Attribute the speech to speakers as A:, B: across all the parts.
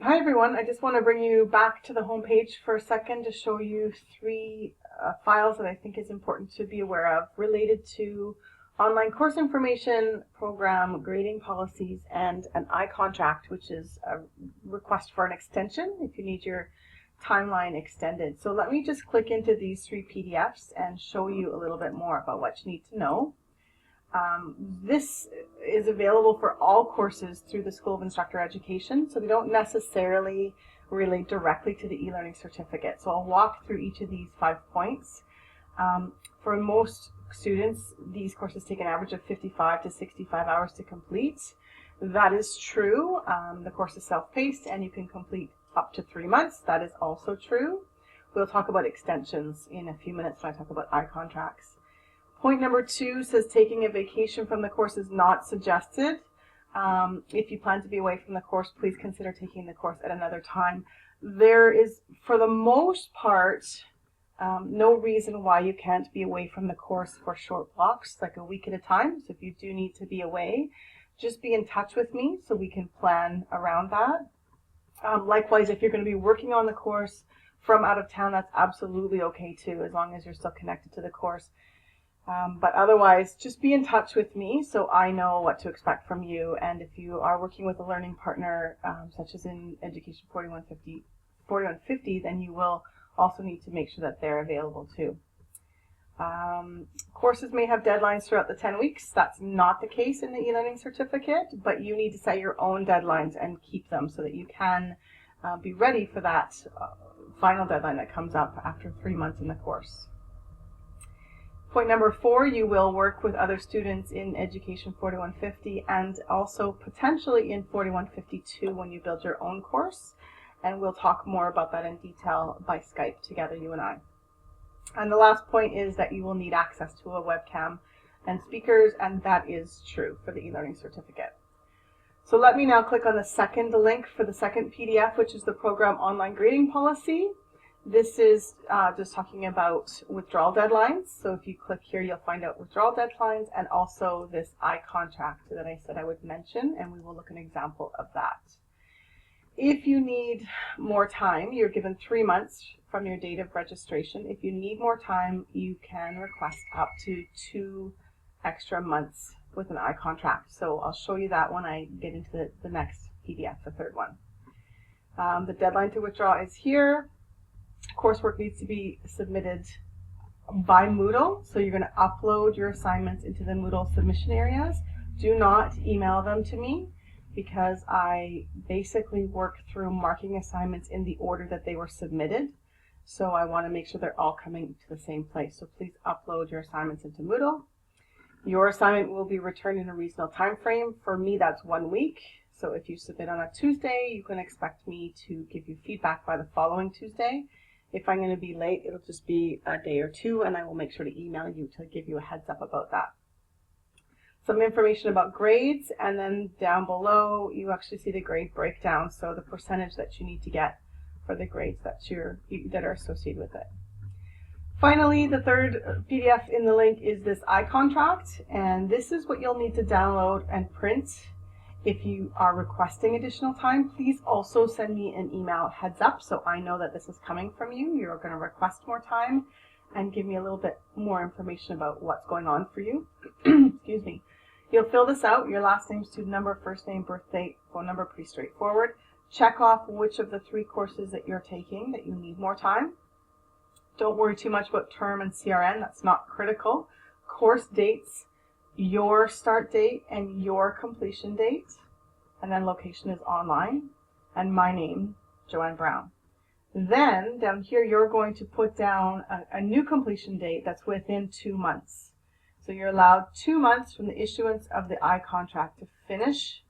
A: Hi everyone, I just want to bring you back to the home page for a second to show you three files that I think is important to be aware of related to online course information, program grading policies, and an iContract, which is a request for an extension if you need your timeline extended. So let me just click into these three PDFs and show you a little bit more about what you need to know. This is available for all courses through the School of Instructor Education, so they don't necessarily relate directly to the e-learning certificate. So I'll walk through each of these 5 points. For most students, these courses take an average of 55 to 65 hours to complete. That is true. The course is self-paced and you can complete up to 3 months. That is also true. We'll talk about extensions in a few minutes when I talk about iContracts. Point number 2 says taking a vacation from the course is not suggested. If you plan to be away from the course, please consider taking the course at another time. There is, for the most part, no reason why you can't be away from the course for short blocks, like a week at a time. So if you do need to be away, just be in touch with me so we can plan around that. Likewise, if you're going to be working on the course from out of town, that's absolutely okay too, as long as you're still connected to the course. But otherwise, just be in touch with me so I know what to expect from you. And if you are working with a learning partner, such as in Education 4150, then you will also need to make sure that they're available too. Courses may have deadlines throughout the 10 weeks. That's not the case in the e-learning certificate, but you need to set your own deadlines and keep them so that you can be ready for that final deadline that comes up after 3 months in the course. Point number 4, you will work with other students in Education 4150 and also potentially in 4152 when you build your own course. And we'll talk more about that in detail by Skype together, you and I. And the last point is that you will need access to a webcam and speakers, and that is true for the e-learning certificate. So let me now click on the second link for the second PDF, which is the program online grading policy. This is just talking about withdrawal deadlines. So if you click here, you'll find out withdrawal deadlines and also this iContract that I said I would mention, and we will look at an example of that. If you need more time, you're given 3 months from your date of registration. If you need more time, you can request up to 2 extra months with an iContract. So I'll show you that when I get into the next PDF, the third one. The deadline to withdraw is here. Coursework needs to be submitted by Moodle, so you're going to upload your assignments into the Moodle submission areas. Do not email them to me because I basically work through marking assignments in the order that they were submitted. So I want to make sure they're all coming to the same place. So please upload your assignments into Moodle. Your assignment will be returned in a reasonable time frame. For me, that's 1 week. So if you submit on a Tuesday, you can expect me to give you feedback by the following Tuesday. If I'm going to be late, it'll just be a day or two, and I will make sure to email you to give you a heads up about that. Some information about grades, and then down below you actually see the grade breakdown, so the percentage that you need to get for the grades that are associated with it. Finally, the third PDF in the link is this iContract, and this is what you'll need to download and print. If you are requesting additional time, please also send me an email heads up so I know that this is coming from you. You're going to request more time and give me a little bit more information about what's going on for you. Excuse me. You'll fill this out, your last name, student number, first name, birth date, phone number, pretty straightforward. Check off which of the 3 courses that you're taking that you need more time. Don't worry too much about term and CRN, that's not critical. Course dates, your start date and your completion date, and then location is online, and my name, Joanne Brown. Then down here you're going to put down a new completion date that's within 2 months. So you're allowed 2 months from the issuance of the iContract to finish.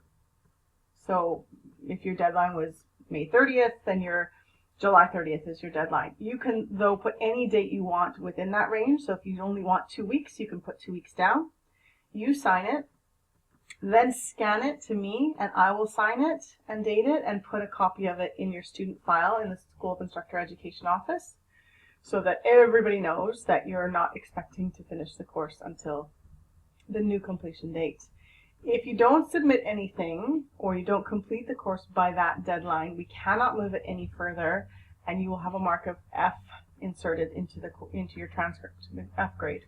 A: So if your deadline was May 30th, then your July 30th is your deadline. You can though put any date you want within that range. So if you only want 2 weeks, you can put 2 weeks down. You sign it, then scan it to me, and I will sign it and date it and put a copy of it in your student file in the School of Instructor Education office so that everybody knows that you're not expecting to finish the course until the new completion date. If you don't submit anything or you don't complete the course by that deadline, we cannot move it any further, and you will have a mark of F inserted into your transcript, F grade.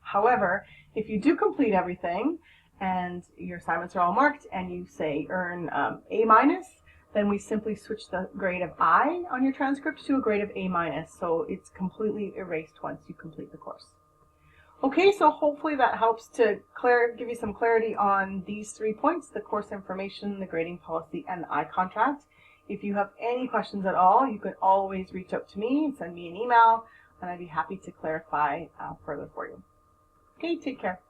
A: However, if you do complete everything and your assignments are all marked and you say earn A minus, then we simply switch the grade of I on your transcript to a grade of A minus. So it's completely erased once you complete the course. Okay, so hopefully that helps to give you some clarity on these 3 points: the course information, the grading policy, and the I contract. If you have any questions at all, you can always reach out to me and send me an email, and I'd be happy to clarify further for you. Okay, take care.